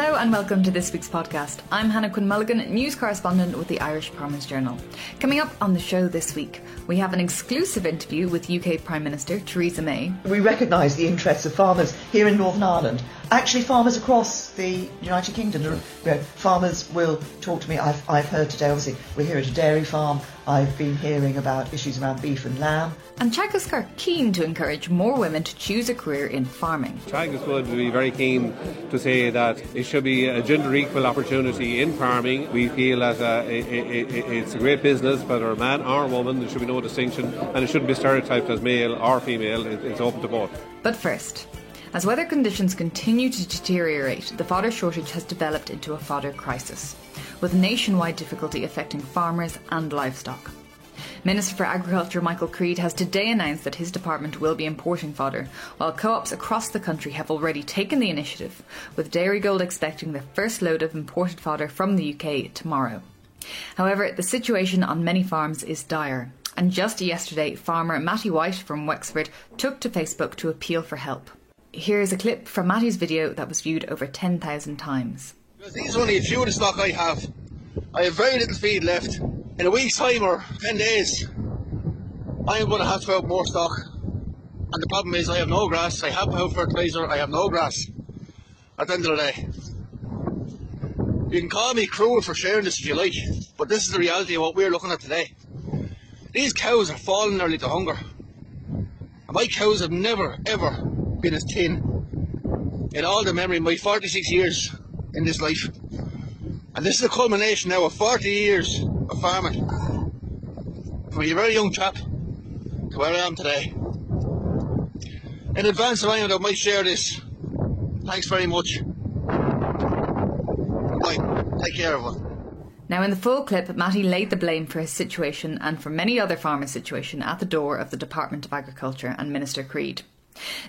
Hello and welcome to this week's podcast. I'm Hannah Quinn Mulligan, news correspondent with the Irish Farmers Journal. Coming up on the show this week, we have an exclusive interview with UK Prime Minister Theresa May. We recognise the interests of farmers here in Northern Ireland. Actually, farmers across the United Kingdom, farmers will talk to me. I've heard today, obviously, we're here at a dairy farm. I've been hearing about issues around beef and lamb. And Teagasc are keen to encourage more women to choose a career in farming. Teagasc would be very keen to say that it should be a gender equal opportunity in farming. We feel that it's a great business, whether a man or a woman, there should be no distinction, and it shouldn't be stereotyped as male or female. It's open to both. But first, as weather conditions continue to deteriorate, the fodder shortage has developed into a fodder crisis, with nationwide difficulty affecting farmers and livestock. Minister for Agriculture Michael Creed has today announced that his department will be importing fodder, while co-ops across the country have already taken the initiative, with Dairygold expecting the first load of imported fodder from the UK tomorrow. However, the situation on many farms is dire, and just yesterday, farmer Matty White from Wexford took to Facebook to appeal for help. Here's a clip from Matty's video that was viewed over 10,000 times. These are only a few of the stock I have. I have very little feed left. In a week's time or 10 days, I am going to have to have more stock. And the problem is I have no grass. I have no fertiliser. I have no grass. At the end of the day, you can call me cruel for sharing this if you like, but this is the reality of what we're looking at today. These cows are falling nearly to hunger. And my cows have never ever been as thin in all the memory of my 46 years in this life. And this is a culmination now of 40 years of farming. From a very young chap to where I am today. In advance of anyone that might share this, thanks very much. Bye. Take care, everyone. Now, in the full clip, Matty laid the blame for his situation and for many other farmers' situation at the door of the Department of Agriculture and Minister Creed.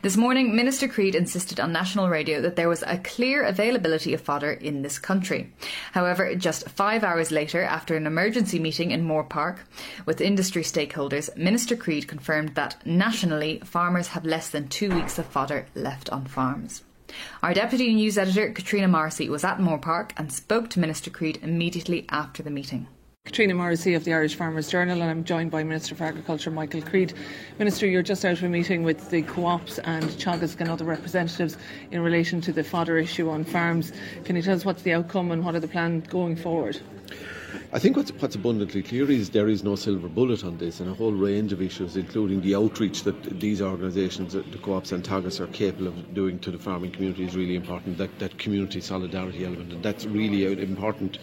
This morning, Minister Creed insisted on national radio that there was a clear availability of fodder in this country. However, just 5 hours later, after an emergency meeting in Moore Park with industry stakeholders, Minister Creed confirmed that nationally, farmers have less than 2 weeks of fodder left on farms. Our Deputy News Editor, Katrina Morrissey, was at Moore Park and spoke to Minister Creed immediately after the meeting. Katrina Morrissey of the Irish Farmers Journal, and I'm joined by Minister for Agriculture Michael Creed. Minister, you're just out of a meeting with the co-ops and Teagasc and other representatives in relation to the fodder issue on farms. Can you tell us what's the outcome and what are the plans going forward? I think what's abundantly clear is there is no silver bullet on this, and a whole range of issues, including the outreach that these organisations, the co-ops and Teagasc, are capable of doing to the farming community is really important. That community solidarity element, and that's really an important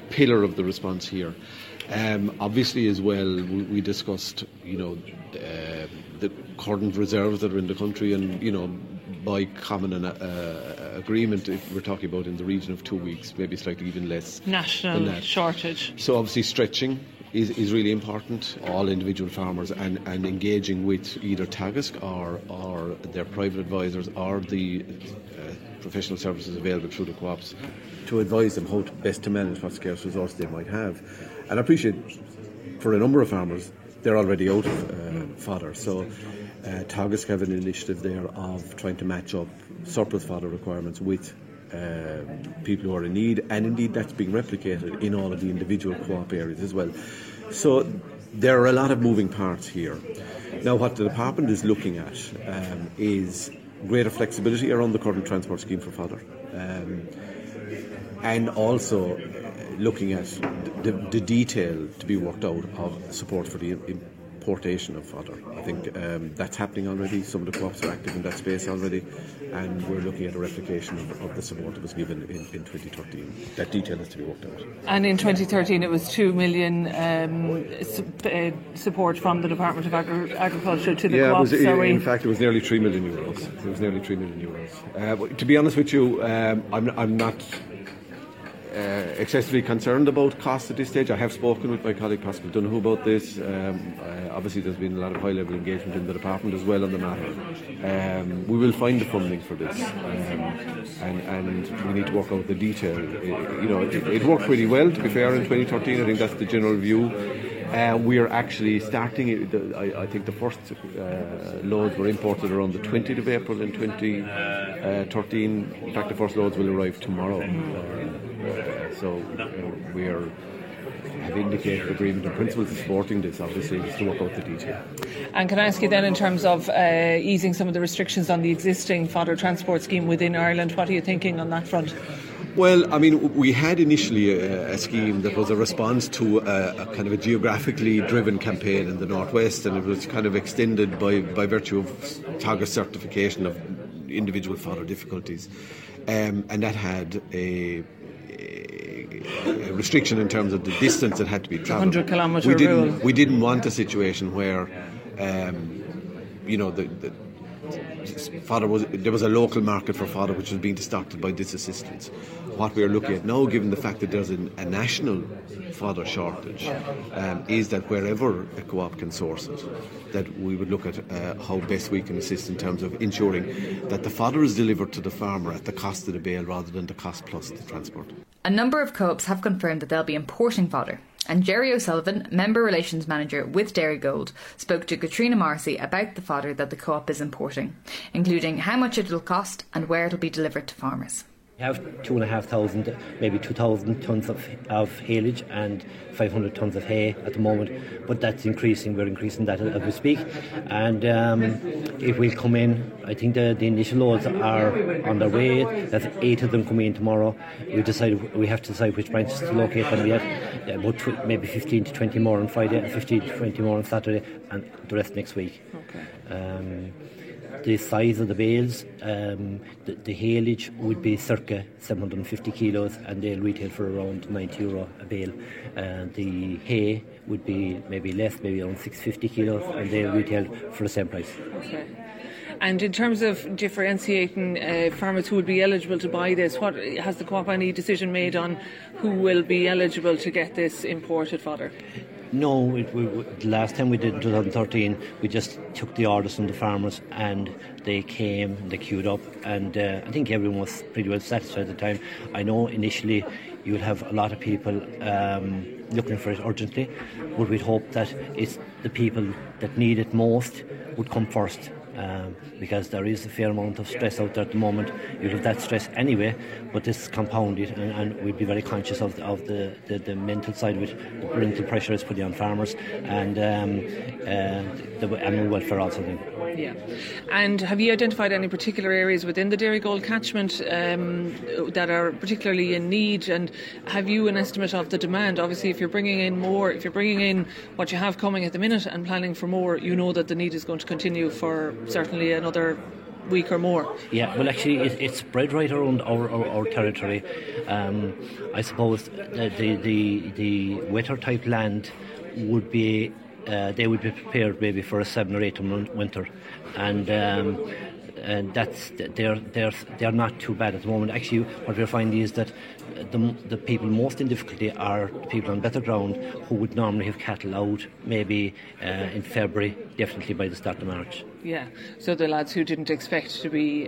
pillar of the response here. Obviously, as well, we discussed, the current reserves that are in the country, and by common agreement, if we're talking about in the region of 2 weeks, maybe slightly even less. National shortage. So obviously stretching is really important, all individual farmers, and engaging with either Teagasc or their private advisors or the professional services available through the co-ops to advise them how best to manage what scarce resource they might have. And I appreciate for a number of farmers, they're already out of fodder. So Teagasc have an initiative there of trying to match up surplus fodder requirements with people who are in need, and indeed that's being replicated in all of the individual co-op areas as well. So there are a lot of moving parts here. Now, what the department is looking at is greater flexibility around the current transport scheme for fodder, and also looking at the detail to be worked out of support for the importation of fodder. I think that's happening already. Some of the co-ops are active in that space already, and we're looking at a replication of the support that was given in 2013. That detail has to be worked out. And in 2013 it was 2 million support from the Department of Agriculture to the co-ops. In fact, it was nearly 3 million euros. It was nearly 3 million euros. To be honest with you, I'm not excessively concerned about costs at this stage. I have spoken with my colleague Pascal Donoghue about this. Obviously there's been a lot of high level engagement in the department as well on the matter. We will find the funding for this, and we need to work out the detail. It worked really well, to be fair, in 2013. I think that's the general view. We are actually starting it. I think the first loads were imported around the 20th of April in 2013. In fact, the first loads will arrive tomorrow. So we have indicated agreement in principle to supporting this, obviously, just to work out the detail. And can I ask you then, in terms of easing some of the restrictions on the existing fodder transport scheme within Ireland, what are you thinking on that front? Well, I mean, we had initially a scheme that was a response to a kind of a geographically driven campaign in the Northwest, and it was kind of extended by virtue of Teagasc certification of individual fodder difficulties. And that had a restriction in terms of the distance that had to be travelled. 100 kilometre rule. We didn't want a situation where, there was a local market for fodder which was being distorted by this assistance. What we are looking at now, given the fact that there's a national fodder shortage, is that wherever a co-op can source it, that we would look at how best we can assist in terms of ensuring that the fodder is delivered to the farmer at the cost of the bale rather than the cost plus the transport. A number of co-ops have confirmed that they'll be importing fodder. And Jerry O'Sullivan, Member Relations Manager with Dairygold, spoke to Katrina Morrissey about the fodder that the co-op is importing, including how much it will cost and where it will be delivered to farmers. We have 2,500, maybe 2,000 tonnes of haylage and 500 tonnes of hay at the moment, but that's increasing. We're increasing that as we speak, and it will come in. I think the initial loads are on their way. There's 8 of them coming in tomorrow. We have to decide which branches to locate them yet. About maybe 15 to 20 more on Friday, 15 to 20 more on Saturday, and the rest next week. Okay. The size of the bales, the haylage would be circa 750 kilos, and they'll retail for around €90 a bale. The hay would be maybe less, maybe around 650 kilos, and they'll retail for the same price. Okay. And in terms of differentiating farmers who would be eligible to buy this, what has the co-op any decision made on who will be eligible to get this imported fodder? No, the last time we did in 2013, we just took the orders from the farmers and they came, they queued up, and I think everyone was pretty well satisfied at the time. I know initially you would have a lot of people looking for it urgently, but we'd hope that it's the people that need it most would come first. Because there is a fair amount of stress out there at the moment. You have that stress anyway, but this is compounded, and we'd be very conscious of the mental side of it. The parental pressure is put on farmers, and the animal welfare also then. Yeah. And have you identified any particular areas within the Dairygold catchment that are particularly in need, and have you an estimate of the demand? Obviously, if you're bringing in more, if you're bringing in what you have coming at the minute and planning for more, you know that the need is going to continue for certainly another week or more. Yeah, well, actually it's spread right around our territory. I suppose the wetter type land would be they would be prepared maybe for a 7 or 8 month winter, and that's they're not too bad at the moment. Actually, what we're finding is that the people most in difficulty are people on better ground who would normally have cattle out maybe in February, definitely by the start of March. Yeah, so the lads who didn't expect to be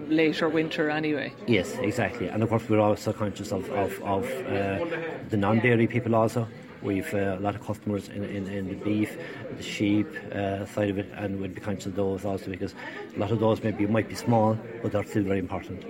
later winter anyway. Yes, exactly. And of course we're also conscious of the non-dairy people also. We've a lot of customers in the beef, the sheep side of it, and we'll be conscious of those also, because a lot of those might be small, but they're still very important.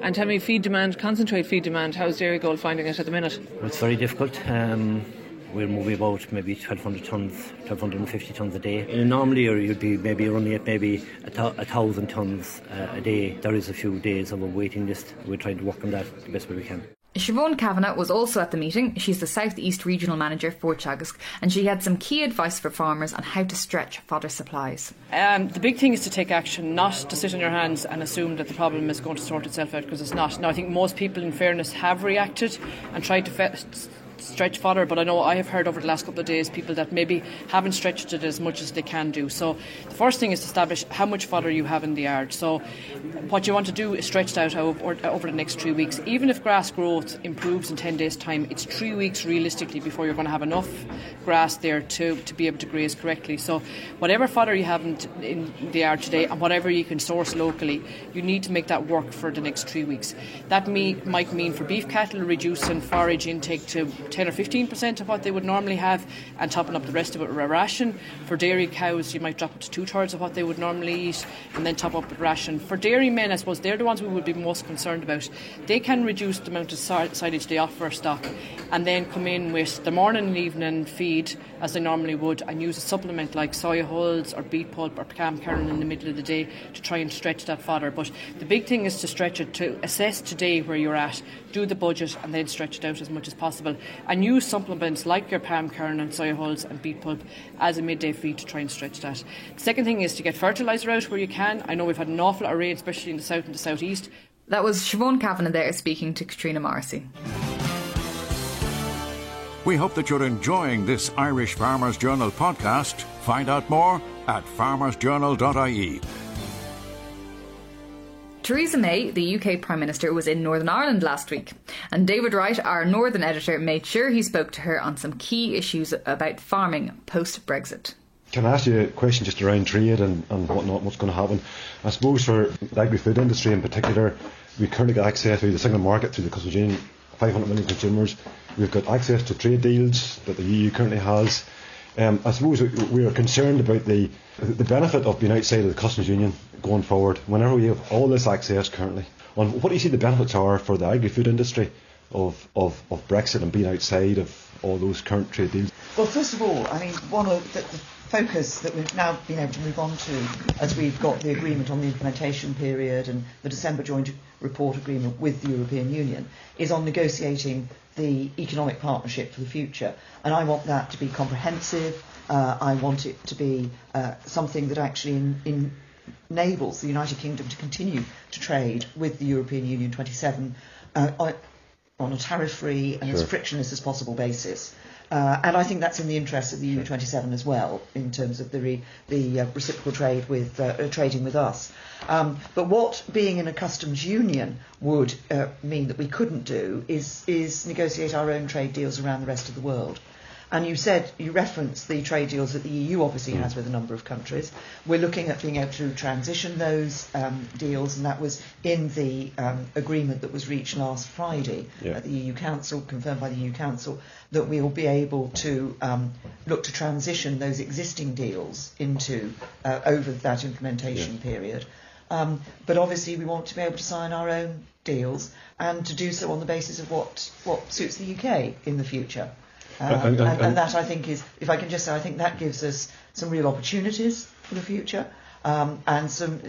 And tell me, concentrate feed demand, how's Dairygold finding it at the minute? Well, it's very difficult. We're moving about maybe 1,200 tonnes, 1,250 tonnes a day. In a normal year, you'd be maybe running at maybe 1,000 tonnes a day. There is a few days of a waiting list. We're trying to work on that the best way we can. Siobhan Kavanagh was also at the meeting. She's the South East Regional Manager for Teagasc, and she had some key advice for farmers on how to stretch fodder supplies. The big thing is to take action, not to sit on your hands and assume that the problem is going to sort itself out, because it's not. Now, I think most people, in fairness, have reacted and tried to stretch fodder, but I know I have heard over the last couple of days people that maybe haven't stretched it as much as they can do. So the first thing is to establish how much fodder you have in the yard. So what you want to do is stretch it out over the next 3 weeks. Even if grass growth improves in 10 days' time, it's 3 weeks realistically before you're going to have enough grass there to be able to graze correctly. So whatever fodder you have in the yard today, and whatever you can source locally, you need to make that work for the next 3 weeks. That might mean for beef cattle reducing forage intake to 10 or 15% of what they would normally have and topping up the rest of it with a ration. For dairy cows, you might drop it to 2/3 of what they would normally eat and then top up with ration. For dairy men, I suppose they're the ones we would be most concerned about. They can reduce the amount of silage they offer stock and then come in with the morning and evening feed as they normally would and use a supplement like soya hulls or beet pulp or palm kernel in the middle of the day to try and stretch that fodder. But the big thing is to stretch it, to assess today where you're at, do the budget and then stretch it out as much as possible and use supplements like your palm kernel, soya hulls and beet pulp as a midday feed to try and stretch that. The second thing is to get fertiliser out where you can. I know we've had an awful lot of rain, especially in the south and the southeast. That was Siobhan Kavanagh there speaking to Katrina Morrissey. We hope that you're enjoying this Irish Farmers Journal podcast. Find out more at farmersjournal.ie. Theresa May, the UK Prime Minister, was in Northern Ireland last week, and David Wright, our Northern editor, made sure he spoke to her on some key issues about farming post-Brexit. Can I ask you a question just around trade and whatnot, what's going to happen? I suppose for the agri-food industry in particular, we currently get access to the single market through the Customs Union, 500 million consumers. We've got access to trade deals that the EU currently has. I suppose we are concerned about the benefit of being outside of the Customs Union going forward, whenever we have all this access currently. On what do you see the benefits are for the agri-food industry of Brexit and being outside of all those current trade deals? Well, first of all, I mean, one of the focus that we've now been able to move on to as we've got the agreement on the implementation period and the December joint report agreement with the European Union is on negotiating the economic partnership for the future. And I want that to be comprehensive. I want it to be something that actually enables the United Kingdom to continue to trade with the European Union 27 on a tariff-free and as frictionless as possible basis. And I think that's in the interest of the EU 27 as well, in terms of the reciprocal trade with trading with us. But what being in a customs union would mean that we couldn't do is negotiate our own trade deals around the rest of the world. And you referenced the trade deals that the EU obviously has with a number of countries. We're looking at being able to transition those deals, and that was in the agreement that was reached last Friday at the EU Council, confirmed by the EU Council, that we will be able to look to transition those existing deals into over that implementation period. But obviously we want to be able to sign our own deals and to do so on the basis of what suits the UK in the future. And that, I think, is, if I can just say, I think that gives us some real opportunities for the future, and some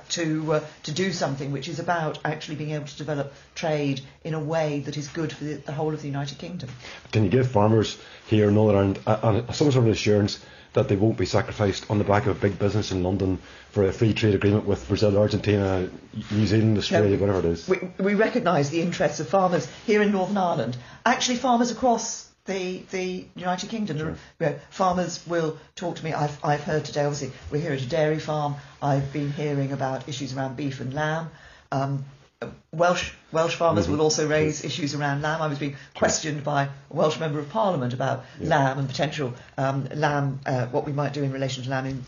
to do something which is about actually being able to develop trade in a way that is good for the whole of the United Kingdom. Can you give farmers here in Northern Ireland some sort of assurance that they won't be sacrificed on the back of big business in London for a free trade agreement with Brazil, Argentina, New Zealand, Australia, whatever it is? We recognise the interests of farmers here in Northern Ireland. Actually, farmers across the United Kingdom. Farmers will talk to me. I've heard today, obviously, we're here at a dairy farm. I've been hearing about issues around beef and lamb. Welsh farmers will also raise issues around lamb. I was being questioned by a Welsh Member of Parliament about lamb and potential lamb, what we might do in relation to lamb in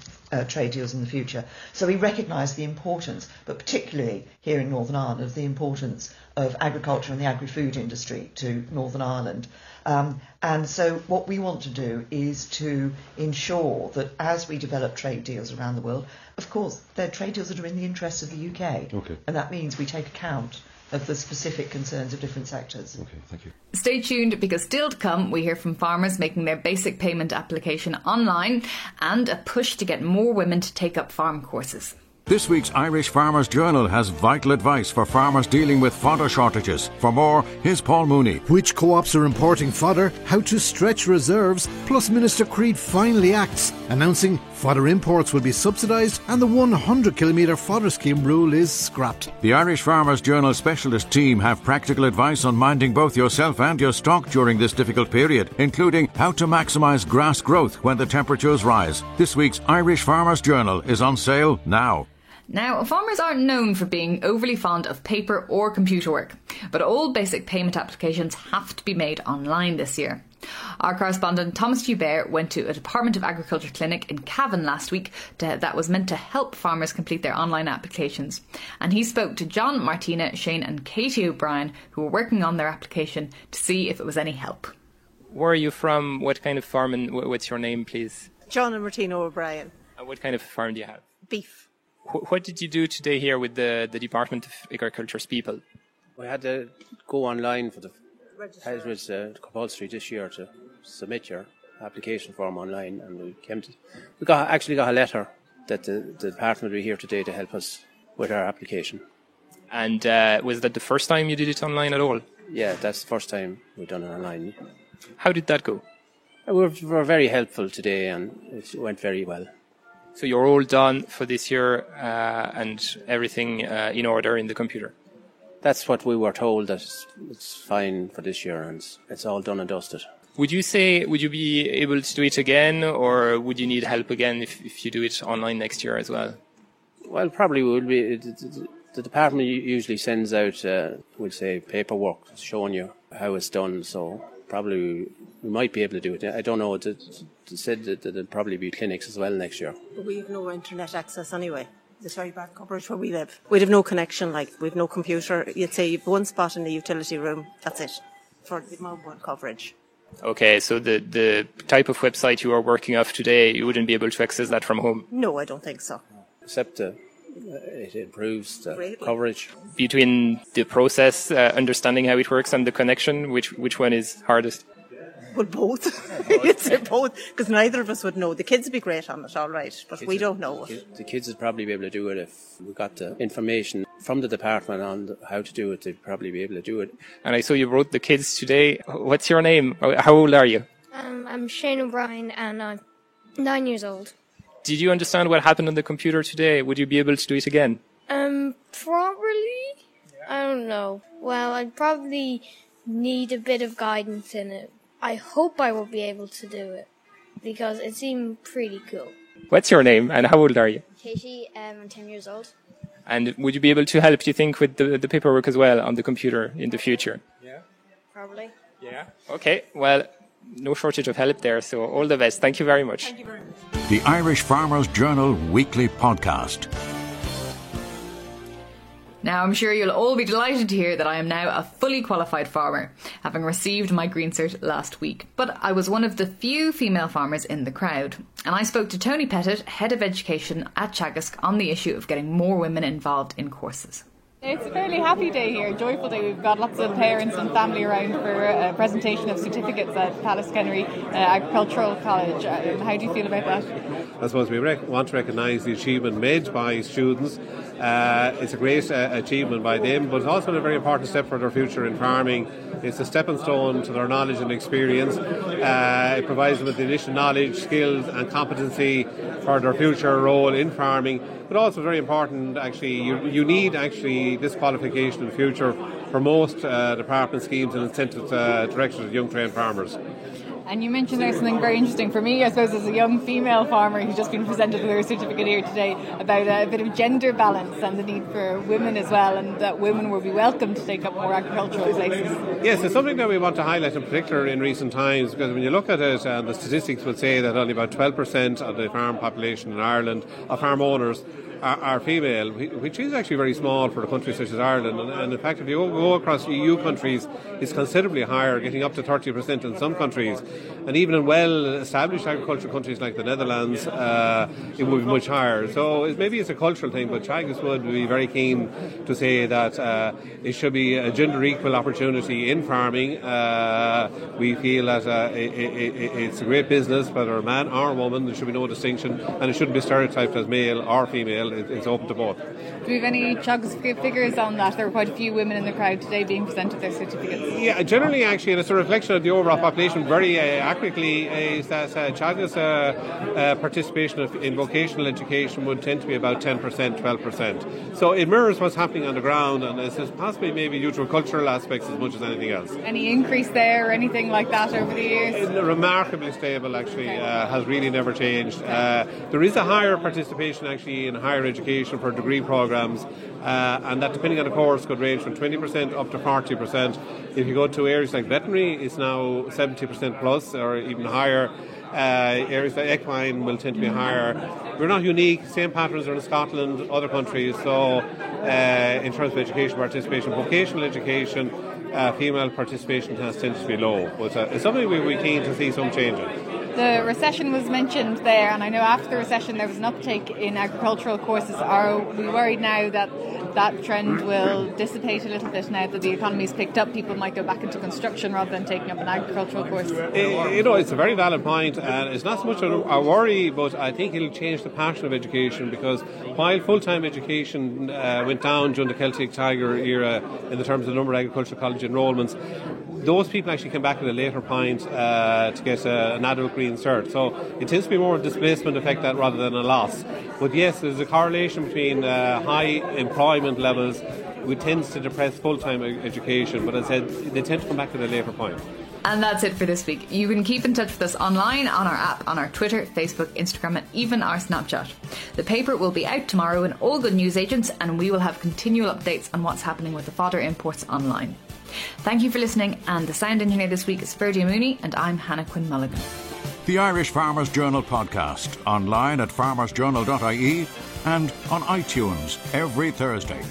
trade deals in the future. So we recognise the importance, but particularly here in Northern Ireland, of the importance of agriculture and the agri-food industry to Northern Ireland. And so what we want to do is to ensure that as we develop trade deals around the world, of course, they're trade deals that are in the interests of the UK. Okay. And that means we take account of the specific concerns of different sectors. Okay, thank you. Stay tuned, because still to come, we hear from farmers making their basic payment application online and a push to get more women to take up farm courses. This week's Irish Farmers Journal has vital advice for farmers dealing with fodder shortages. For more, here's Paul Mooney. Which co-ops are importing fodder, how to stretch reserves, plus Minister Creed finally acts, announcing fodder imports will be subsidised and the 100-kilometre fodder scheme rule is scrapped. The Irish Farmers Journal specialist team have practical advice on minding both yourself and your stock during this difficult period, including how to maximise grass growth when the temperatures rise. This week's Irish Farmers Journal is on sale now. Now, farmers aren't known for being overly fond of paper or computer work, but all basic payment applications have to be made online this year. Our correspondent Thomas Hubert went to a Department of Agriculture clinic in Cavan last week that was meant to help farmers complete their online applications. And he spoke to John, Martina, Shane and Katie O'Brien, who were working on their application, to see if it was any help. Where are you from? What kind of farm, and what's your name, please? John and Martina O'Brien. And what kind of farm do you have? Beef. What did you do today here with the Department of Agriculture's people? We had to go online for as was compulsory this year to submit your application form online, and we actually got a letter that the department will be here today to help us with our application. And was that the first time you did it online at all? Yeah, that's the first time we've done it online. How did that go? We were very helpful today, and it went very well. So you're all done for this year and everything in order in the computer? That's what we were told, that it's fine for this year and it's all done and dusted. Would you be able to do it again, or would you need help again if you do it online next year as well? Well, probably will be. The department usually sends out, we'll say, paperwork showing you how it's done, so probably we might be able to do it. I don't know. They said that there'll probably be clinics as well next year. But we have no internet access anyway. There's very bad coverage where we live. We'd have no connection, we've no computer. You'd say you've one spot in the utility room, that's it, for the mobile coverage. Okay, so the type of website you are working off today, you wouldn't be able to access that from home? No, I don't think so. Except it improves the coverage. Between the process, understanding how it works, and the connection, which one is hardest? Well, both. You'd say both, because neither of us would know. The kids would be great on it, all right, but we don't know it. The kids would probably be able to do it if we got the information from the department on how to do it. They'd probably be able to do it. And I saw you wrote the kids today. What's your name? How old are you? I'm Shane O'Brien, and I'm 9 years old. Did you understand what happened on the computer today? Would you be able to do it again? Probably. I don't know. Well, I'd probably need a bit of guidance in it. I hope I will be able to do it, because it seemed pretty cool. What's your name, and how old are you? Katie, I'm 10 years old. And would you be able to help, do you think, with the paperwork as well on the computer in the future? Yeah. Probably. Yeah. Okay, well, no shortage of help there, so all the best. Thank you very much. Thank you very much. The Irish Farmers Journal Weekly Podcast. Now, I'm sure you'll all be delighted to hear that I am now a fully qualified farmer, having received my Green Cert last week. But I was one of the few female farmers in the crowd. And I spoke to Tony Pettit, Head of Education at Teagasc, on the issue of getting more women involved in courses. It's a fairly happy day here, a joyful day. We've got lots of parents and family around for a presentation of certificates at Pallaskenry Agricultural College. How do you feel about that? I suppose we want to recognise the achievement made by students. It's a great achievement by them, but it's also a very important step for their future in farming. It's a stepping stone to their knowledge and experience. It provides them with the initial knowledge, skills and competency for their future role in farming. But also very important, actually, you need actually this qualification in the future for most department schemes and incentives directed at young trained farmers. And you mentioned there's something very interesting for me, I suppose, as a young female farmer who's just been presented with her certificate here today, about a bit of gender balance and the need for women as well, and that women will be welcome to take up more agricultural places. Yes, it's something that we want to highlight in particular in recent times, because when you look at it, the statistics would say that only about 12% of the farm population in Ireland, of farm owners, are female, which is actually very small for a country such as Ireland. And in fact, if you go across EU countries, it's considerably higher, getting up to 30% in some countries. And even in well-established agricultural countries like the Netherlands, it would be much higher. So maybe it's a cultural thing, but Teagasc would be very keen to say that it should be a gender-equal opportunity in farming. We feel that it's a great business, whether a man or a woman. There should be no distinction, and it shouldn't be stereotyped as male or female. It's open to both. Do we have any Teagasc figures on that? There were quite a few women in the crowd today being presented their certificates. Yeah, generally, actually, and it's a reflection of the overall population. Very accurately, is that Teagasc participation in vocational education would tend to be about 10%, 12%. So it mirrors what's happening on the ground, and it's possibly maybe due to cultural aspects as much as anything else. Any increase there or anything like that over the years? It's remarkably stable, actually. Has really never changed. There is a higher participation, actually, in higher education for degree programmes, and that, depending on the course, could range from 20% up to 40%. If you go to areas like veterinary, it's now 70% plus or even higher. Areas like equine will tend to be higher. We're not unique. Same patterns are in Scotland, other countries. So in terms of education participation, vocational education, female participation tends to be low. But it's something we're keen to see some change in. The recession was mentioned there, and I know after the recession there was an uptake in agricultural courses. Are we worried now that that trend will dissipate a little bit now that the economy's picked up? People might go back into construction rather than taking up an agricultural course. It's a very valid point, and it's not so much a worry, but I think it'll change the passion of education, because while full-time education went down during the Celtic Tiger era in the terms of the number of agricultural college enrolments, those people actually came back at a later point to get an adult green cert. So it tends to be more a displacement effect that rather than a loss. But yes, there's a correlation between high employment levels, which tends to depress full-time education. But as I said, they tend to come back at a later point. And that's it for this week. You can keep in touch with us online, on our app, on our Twitter, Facebook, Instagram, and even our Snapchat. The paper will be out tomorrow in all good newsagents, and we will have continual updates on what's happening with the fodder imports online. Thank you for listening, and the sound engineer this week is Ferdia Mooney, and I'm Hannah Quinn Mulligan. The Irish Farmers Journal podcast, online at farmersjournal.ie and on iTunes every Thursday.